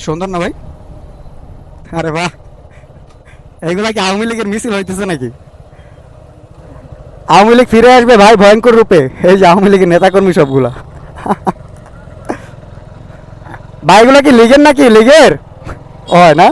সুন্দর না ভাই? আরে বাহ, এইগুলা কি আওয়ামী লীগের মিছিল হইতেছে নাকি? আওয়ামী লীগ ফিরে আসবে ভাই ভয়ঙ্কর রূপে, এই যে আওয়ামী লীগের নেতাকর্মী সবগুলা। ভাইগুলা কি লীগের নাকি লীগের? হয় না?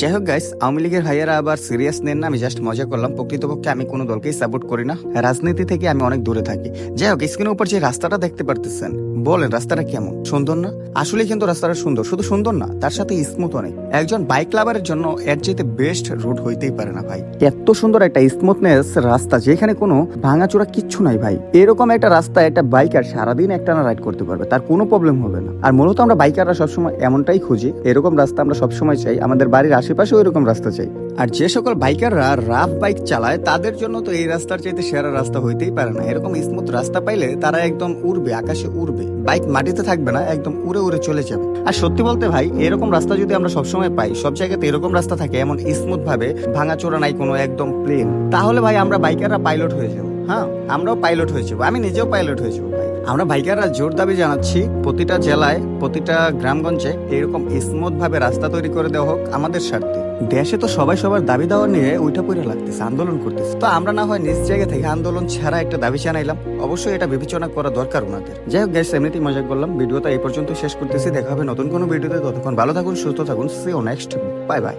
যাই হোক গাইস, আওয়ামী লীগের ভাইয়েরা আবার সিরিয়াস নেন না, আমি জাস্ট মজা করলাম। প্রকৃতপক্ষে আমি কোনো দলকেই সাপোর্ট করি না, রাজনীতি থেকে আমি অনেক দূরে থাকি। যাই হোক, স্ক্রিনের উপর যে রাস্তাটা দেখতে পারতেছেন, বলেন রাস্তাটা কেমন? সুন্দর না? আসলে কিন্তু রাস্তাটা সুন্দর, শুধু সুন্দর না, তার সাথে স্মুথ অনেক। একজন বাইক লাভারের জন্য এর চাইতে বেস্ট রুট হইতেই পারে না ভাই। এত সুন্দর একটা স্মুথনেস রাস্তা, যেখানে কোনো ভাঙাচোরা কিচ্ছু নাই ভাই। এরকম একটা রাস্তা একটা বাইকার সারাদিন একটানা রাইড করতে পারবে, তার কোনো প্রবলেম হবে না। আর মূলত আমরা বাইকাররা সবসময় এমনটাই খুঁজি, এরকম রাস্তা আমরা সবসময় চাই, আমাদের বাড়ির আশেপাশেও এরকম রাস্তা চাই। আর যে সকল বাইকাররা রাফ বাইক চালায় তাদের জন্য তো এই রাস্তার চাইতে সেরা রাস্তা হইতেই পারে না। এরকম স্মুথ রাস্তা পাইলে তারা একদম উড়বে, আকাশে উড়বে, বাইক মাটিতে থাকবে না, একদম উড়ে উড়ে চলে যাবে। আর সত্যি বলতে ভাই, এরকম রাস্তা যদি আমরা সবসময় পাই, সব জায়গাতে এরকম রাস্তা থাকে এমন স্মুথ ভাবে, ভাঙাচোরা নাই কোনো, একদম প্লেন, তাহলে ভাই আমরা বাইকাররা পাইলট হয়ে যাবো। হ্যাঁ, আমরাও পাইলট হয়ে যাবো, আমি নিজেও পাইলট হয়ে যাবো ভাই। আমরা বাইকাররা জোর দাবি জানাচ্ছি, প্রতিটা জেলায় প্রতিটা গ্রামগঞ্জে এরকম স্মুথ ভাবে রাস্তা তৈরি করে দেওয়া হোক আমাদের স্বার্থে। দেশে তো সবাই সবার দাবি দাওয়া নিয়ে ওইটা পড়ে লাগতেছে, আন্দোলন করতেছে, তো আমরা না হয় নিজ জায়গা থেকে আন্দোলন ছাড়া একটা দাবি জানাইলাম। অবশ্যই এটা বিবেচনা করা দরকার ওনাদের। যাই হোক গাইস, এমনিতেই মজা করলাম। ভিডিওটা এই পর্যন্ত শেষ করতেছি, দেখা হবে নতুন কোনো ভিডিওতে। ততক্ষণ ভালো থাকুন, সুস্থ থাকুন, see you next, bye by.